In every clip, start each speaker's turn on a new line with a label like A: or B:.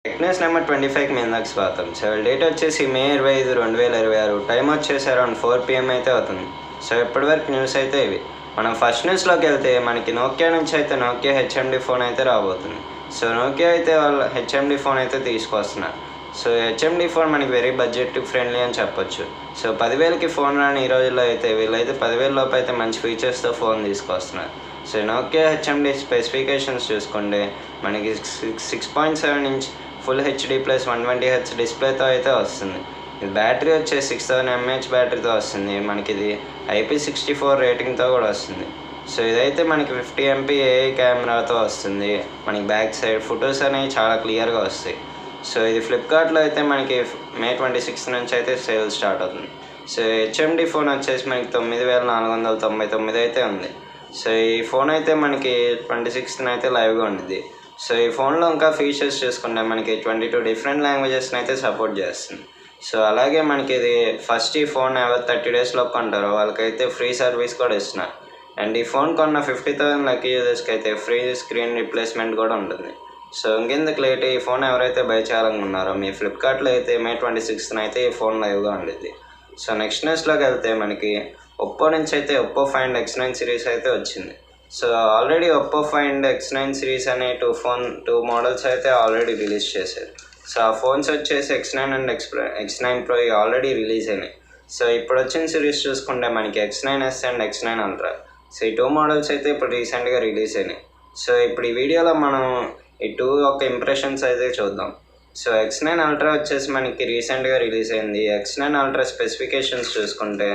A: Technos number 25కి మీ అందరికి స్వాగతం. So date వచ్చేసి మే 25, 2026. టైం వచ్చేసి అరౌండ్ 4 PM అయితే అవుతుంది. సో ఇప్పటివరకు న్యూస్ అయితే ఇవి. మనం ఫస్ట్ న్యూస్లోకి వెళ్తే మనకి నోకియా నుంచి అయితే నోకియా హెచ్ఎండి ఫోన్ అయితే రాబోతుంది. సో నోకియా అయితే వాళ్ళ హెచ్ఎండి ఫోన్ అయితే తీసుకొస్తున్నారు. సో హెచ్ఎండి ఫోన్ మనకి వెరీ బడ్జెట్ ఫ్రెండ్లీ అని చెప్పొచ్చు. సో 10,000కి ఫోన్ రాని ఈ రోజుల్లో అయితే వీళ్ళైతే 10,000 లోపు అయితే మంచి ఫీచర్స్తో ఫోన్ తీసుకొస్తున్నారు. సో నోకియా హెచ్ఎండి స్పెసిఫికేషన్స్ చూసుకుంటే మనకి 6.7 inch full HD plus 120Hz డిస్ప్లేతో అయితే వస్తుంది. ఇది బ్యాటరీ వచ్చే 6000 mAh బ్యాటరీతో వస్తుంది. మనకి ఇది IP64 రేటింగ్తో కూడా వస్తుంది. సో ఇదైతే మనకి 50 MP AI కెమెరాతో వస్తుంది. మనకి బ్యాక్ సైడ్ ఫొటోస్ అనేవి చాలా క్లియర్గా వస్తాయి. సో ఇది ఫ్లిప్కార్ట్లో అయితే మనకి మే 26 నుంచి అయితే సేల్ స్టార్ట్ అవుతుంది. సో హెచ్ఎండి ఫోన్ వచ్చేసి మనకి 9,499 అయితే ఉంది. సో ఈ ఫోన్ అయితే మనకి 26న అయితే లైవ్గా ఉంటుంది. సో ఈ ఫోన్లో ఇంకా ఫీచర్స్ చూసుకుంటే మనకి 22 డిఫరెంట్ లాంగ్వేజెస్ని అయితే సపోర్ట్ చేస్తుంది. సో అలాగే మనకి ఇది ఫస్ట్ ఈ ఫోన్ ఎవరు 30 days లోపు కొంటారో వాళ్ళకైతే ఫ్రీ సర్వీస్ కూడా ఇస్తున్నారు. అండ్ ఈ ఫోన్ కొన్న 50,000 లక్కీ యూజర్స్కి అయితే ఫ్రీ స్క్రీన్ రీప్లేస్మెంట్ కూడా ఉంటుంది. సో ఇంకెందుకు లేట్, ఈ ఫోన్ ఎవరైతే బై చేయాలనుకున్నారో మీ ఫ్లిప్కార్ట్లో అయితే మే 26న అయితే ఈ ఫోన్ లైవ్గా ఉంటుంది. సో నెక్స్ట్ న్యూస్లోకి వెళ్తే మనకి ఒప్పో నుంచి అయితే ఒప్పో ఫైండ్ X9 సిరీస్ అయితే వచ్చింది. So already Oppo find X9 series అనే టూ మోడల్స్ అయితే ఆల్రెడీ రిలీజ్ చేశారు. సో ఆ ఫోన్స్ వచ్చేసి X9 and X9 Pro already release అయినాయి. సో ఇప్పుడు వచ్చిన సిరీస్ చూసుకుంటే మనకి X9s and X9 Ultra. So ఈ టూ మోడల్స్ అయితే ఇప్పుడు రీసెంట్గా రిలీజ్ అయినాయి. సో ఇప్పుడు ఈ వీడియోలో మనం ఈ టూ యొక్క ఇంప్రెషన్స్ అయితే చూద్దాం. సో X9 Ultra వచ్చేసి మనకి రీసెంట్గా రిలీజ్ అయింది. X9 Ultra స్పెసిఫికేషన్స్ చూసుకుంటే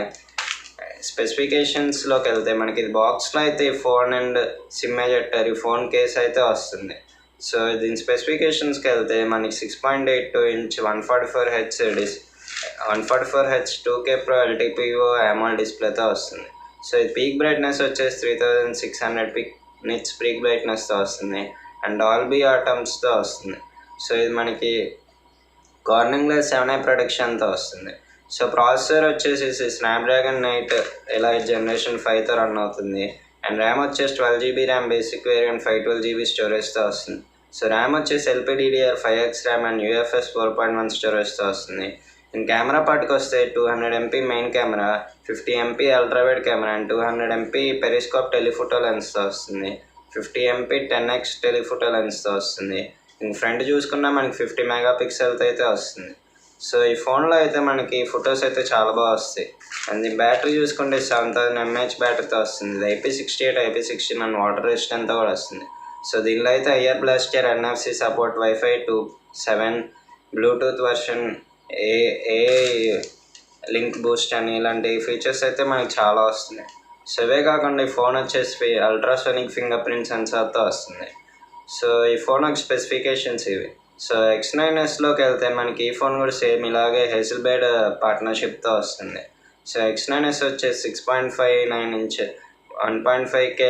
A: స్పెసిఫికేషన్స్లోకి వెళ్తే మనకి ఇది బాక్స్లో అయితే phone and SIM ejector, phone case అయితే వస్తుంది. సో దీని స్పెసిఫికేషన్స్కి వెళ్తే మనకి 6.82 inch 144Hz 2K Pro LTPO AMOLED డిస్ప్లేతో వస్తుంది. సో ఇది పీక్ బ్రైట్నెస్ వచ్చేసి 3600 nits పీక్ బ్రైట్నెస్తో వస్తుంది. అండ్ డాల్బీ ఆటమ్స్తో వస్తుంది. సో ఇది మనకి కార్నింగ్ గ్లాస్ 7i ప్రొటెక్షన్తో వస్తుంది. సో ప్రాసెసర్ వచ్చేసి స్నాప్డ్రాగన్ 8 Elite జనరేషన్ 5తో రన్ అవుతుంది. అండ్ ర్యామ్ వచ్చేసి 12GB RAM basic variant 512GB స్టోరేజ్తో వస్తుంది. సో ర్యామ్ వచ్చేసి LPDDR5X ర్యామ్ అండ్ UFS 4.1 స్టోరేజ్తో వస్తుంది. అండ్ కెమెరా పార్ట్కి వస్తే 200 MP main camera, 50 MP ultrawide camera and 200 MP periscope telephoto లెన్స్తో వస్తుంది. 50 MP 10x టెలిఫోటో లెన్స్తో వస్తుంది. ఇంక ఫ్రంట్ చూసుకున్నా మనకి 50 మెగాపిక్సెల్తో అయితే వస్తుంది. సో ఈ ఫోన్లో అయితే మనకి ఫొటోస్ అయితే చాలా బాగా వస్తాయి. అండ్ ఈ బ్యాటరీ చూసుకుంటే 7000 mAh బ్యాటరీతో వస్తుంది. ఇది IP68, IP16 అండ్ వాటర్ రెసిస్టెంట్తో కూడా వస్తుంది. సో దీనిలో అయితే IR blaster, NFC support, Wi-Fi 7, Bluetooth version, a link boost అని ఇలాంటి ఫీచర్స్ అయితే మనకి చాలా వస్తున్నాయి. సో ఇవే కాకుండా ఈ ఫోన్ వచ్చేసి అల్ట్రాసోనిక్ ఫింగర్ ప్రింట్ సెన్సార్తో వస్తుంది. సో ఈ ఫోన్ యొక్క స్పెసిఫికేషన్స్ ఇవి. సో X9sలోకి వెళ్తే మనకి ఈ ఫోన్ కూడా సేమ్ ఇలాగే హెజిల్బెడ్ పార్ట్నర్షిప్తో వస్తుంది. సో X9s వచ్చేసి 6.59 ఇంచ్ 1.5K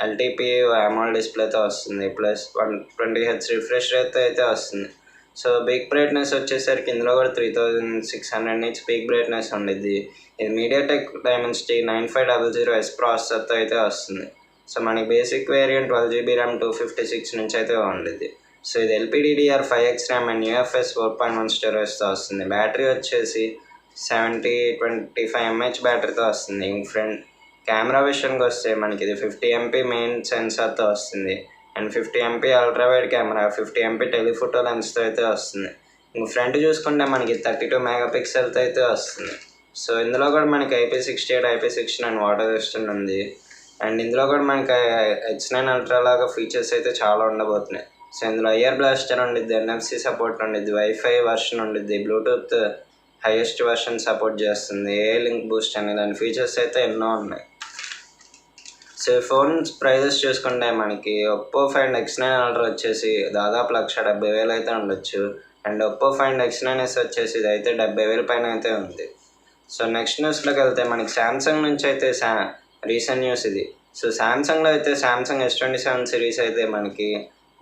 A: LTPO AMOLED డిస్ప్లేతో వస్తుంది. ప్లస్ 120Hz రిఫ్రెష్ రేట్తో అయితే వస్తుంది. సో పీక్ బ్రైట్నెస్ వచ్చేసరికి ఇందులో కూడా 3600 nits పీక్ బ్రైట్నెస్ ఉండిద్ది. ఇది MediaTek Dimensity 9500S ప్రాసెసర్తో అయితే వస్తుంది. సో మనకి బేసిక్ వేరియంట్ 12GB ర్యామ్ 256 నుంచి అయితే ఉండిద్ది. సో ఇది LPDDR5X ర్యామ్ అండ్ UFS 4.1 స్టోరేజ్తో వస్తుంది. బ్యాటరీ వచ్చేసి 7025 mAh బ్యాటరీతో వస్తుంది. ఫ్రంట్ కెమెరా విషయానికి వస్తే మనకి ఇది 50 MP మెయిన్ సెన్సార్తో వస్తుంది. And 50 MP ultrawide camera, 50 MP telephoto లెన్స్తో అయితే వస్తుంది. ఇంక ఫ్రంట్ చూసుకుంటే మనకి 32 మెగాపిక్సెల్తో అయితే వస్తుంది. సో ఇందులో కూడా మనకి IP68, IP16 and water resistant ఉంది. అండ్ ఇందులో కూడా మనకి X9 Ultra లాగా ఫీచర్స్ అయితే చాలా ఉండబోతున్నాయి. సో ఇందులో ఇయర్ బ్లాస్టర్ ఉండిద్ది, NFC సపోర్ట్ ఉండిద్ది, Wi-Fi వర్షన్ ఉండిద్ది, బ్లూటూత్ హైయెస్ట్ వర్షన్ సపోర్ట్ చేస్తుంది, ఏ లింక్ బూస్ట్ అని ఇలాంటి ఫీచర్స్ అయితే ఎన్నో ఉన్నాయి. సో ఫోన్ ప్రైజెస్ చూసుకుంటే మనకి ఒప్పో ఫైండ్ X9 Ultra వచ్చేసి దాదాపు 170,000 అయితే ఉండొచ్చు. అండ్ ఒప్పో ఫైండ్ X9s వచ్చేసి ఇది అయితే 70,000 పైన అయితే ఉంది. సో నెక్స్ట్ న్యూస్లోకి వెళ్తే మనకి శాంసంగ్ నుంచి అయితే రీసెంట్ న్యూస్ ఇది. సో శాంసంగ్లో అయితే శాంసంగ్ S27 సిరీస్ అయితే మనకి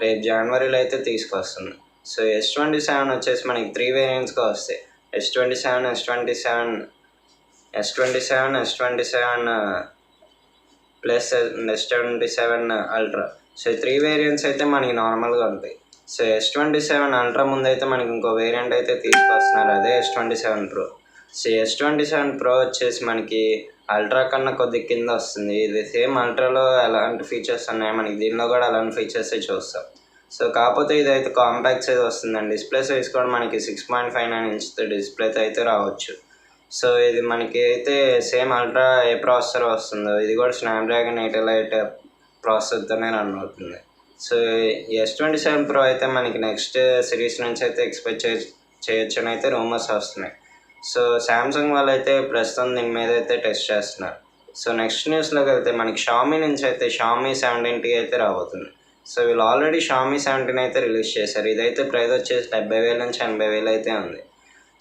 A: రేపు జనవరిలో అయితే తీసుకొస్తుంది. సో S27 వచ్చేసి మనకి 3 వేరియంట్స్గా వస్తాయి. S27 plus S27 Ultra. So 3 variants అయితే మనకి నార్మల్గా ఉంటాయి. సో S27 అల్ట్రా ముందైతే మనకి ఇంకో వేరియంట్ అయితే తీసుకొస్తున్నారు, అదే S27 Pro. So S27 Pro వచ్చేసి మనకి అల్ట్రా కన్నా కొద్ది కింద వస్తుంది. ఇది సేమ్ అల్ట్రాలో ఎలాంటి ఫీచర్స్ ఉన్నాయో మనకి దీనిలో కూడా అలాంటి ఫీచర్సే చూస్తాం. సో కాకపోతే ఇదైతే కాంపాక్ట్ సైజ్ వస్తుందండి. డిస్ప్లే సైజ్ కూడా మనకి 6.59 ఇంచ్ డిస్ప్లేతో అయితే రావచ్చు. సో ఇది మనకి అయితే సేమ్ అల్ట్రా ఏ ప్రాసెసర్ వస్తుందో ఇది కూడా స్నాప్డ్రాగన్ 808 ప్రాసెసర్తోనే రన్ అవుతుంది. సో S27 Pro అయితే మనకి నెక్స్ట్ సిరీస్ నుంచి అయితే ఎక్స్పెక్ట్ చేయొచ్చు అని అయితే రూమర్స్ వస్తున్నాయి. సో శాంసంగ్ వాళ్ళు అయితే ప్రస్తుతం దీని మీద అయితే టెస్ట్ చేస్తున్నారు. సో నెక్స్ట్ న్యూస్లోకి వెళ్తే మనకి షామీ నుంచి అయితే షామీ 17T అయితే రాబోతుంది. సో వీళ్ళు ఆల్రెడీ షామీ 17 అయితే రిలీజ్ చేశారు. ఇదైతే ప్రైస్ వచ్చేసి 70,000 నుంచి 80,000 అయితే ఉంది.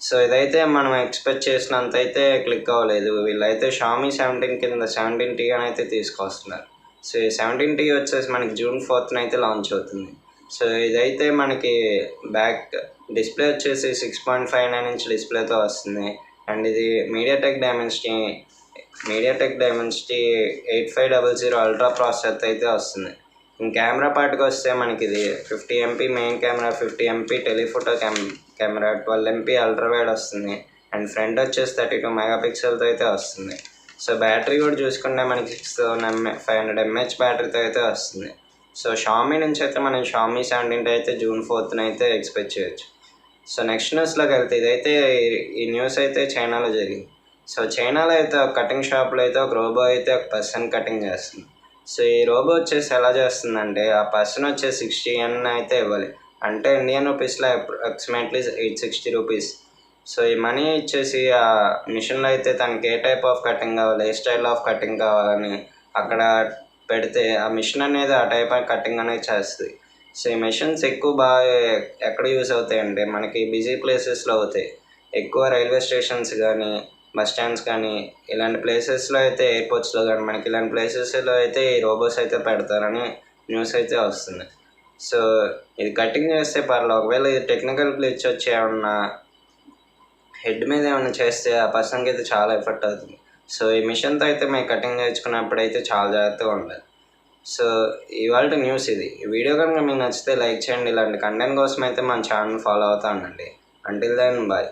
A: సో ఇదైతే మనం ఎక్స్పెక్ట్ చేసినంత అయితే క్లిక్ అవ్వలేదు. వీళ్ళైతే షామీ 17 కింద 17T అని అయితే తీసుకొస్తున్నారు. సో ఈ 17T వచ్చేసి మనకి June 4th అయితే లాంచ్ అవుతుంది. సో ఇదైతే మనకి బ్యాక్ డిస్ప్లే వచ్చేసి 6.59 ఇంచ్ డిస్ప్లేతో వస్తుంది. అండ్ ఇది మీడియాటెక్ డైమెన్సిటీ 8500 అల్ట్రా ప్రాసెసర్ అయితే వస్తుంది. కెమెరా పార్ట్కి వస్తే మనకి ఇది 50 MP main camera, 50 MP telephoto camera, 12 MP ultra wide వస్తుంది. అండ్ ఫ్రంట్ వచ్చేసి 32 మెగాపిక్సెల్తో అయితే వస్తుంది. సో బ్యాటరీ కూడా చూసుకుంటే మనకి 500 mAh బ్యాటరీతో అయితే వస్తుంది. సో షామీ నుంచి అయితే మనం షామీ 17 అయితే June 4th అయితే ఎక్స్పెక్ట్ చేయొచ్చు. సో నెక్స్ట్ న్యూస్లోకి వెళ్తే ఇదైతే ఈ న్యూస్ అయితే చైనాలో జరిగింది. సో చైనాలో అయితే ఒక కటింగ్ షాప్లో అయితే ఒక రోబో అయితే ఒక పర్సన్ కటింగ్ చేస్తుంది. సో ఈ రోబో వచ్చేసి ఎలా చేస్తుందంటే ఆ పర్సన్ వచ్చేసి 60 yen అయితే ఇవ్వాలి, అంటే ఇండియన్ రూపీస్లో అప్రాక్సిమేట్లీ 860 రూపీస్. సో ఈ మనీ ఇచ్చేసి ఆ మిషన్లో అయితే తనకి ఏ టైప్ ఆఫ్ కటింగ్ కావాలి, ఏ స్టైల్ ఆఫ్ కటింగ్ కావాలని అక్కడ పెడితే ఆ మిషన్ అనేది ఆ టైప్ ఆఫ్ కటింగ్ అనేది చేస్తుంది. సో ఈ మిషన్స్ ఎక్కువ బాగా ఎక్కడ యూస్ అవుతాయంటే మనకి బిజీ ప్లేసెస్లో అవుతాయి. ఎక్కువ రైల్వే స్టేషన్స్ కానీ, బస్ స్టాండ్స్ కానీ, ఇలాంటి ప్లేసెస్లో అయితే, ఎయిర్పోర్ట్స్లో కానీ మనకి ఇలాంటి ప్లేసెస్లో అయితే ఈ రోబోస్ అయితే పెడతారని న్యూస్ అయితే వస్తుంది. సో ఇది కటింగ్ చేస్తే పర్లేదు. ఒకవేళ ఇది టెక్నికల్ గ్లిచ్ వచ్చి ఏమన్నా హెడ్ మీద ఏమైనా చేస్తే ఆ పర్సన్కి అయితే చాలా ఎఫెక్ట్ అవుతుంది. సో ఈ మిషన్తో అయితే మేము కటింగ్ నేర్చుకున్నప్పుడు అయితే చాలా జాగ్రత్తగా ఉండాలి. సో ఇవాళ న్యూస్ ఇది. ఈ వీడియో కనుక మీకు నచ్చితే లైక్ చేయండి. ఇలాంటి కంటెంట్ కోసం అయితే మన ఛానల్ ఫాలో అవుతూ ఉండండి. Until then bye.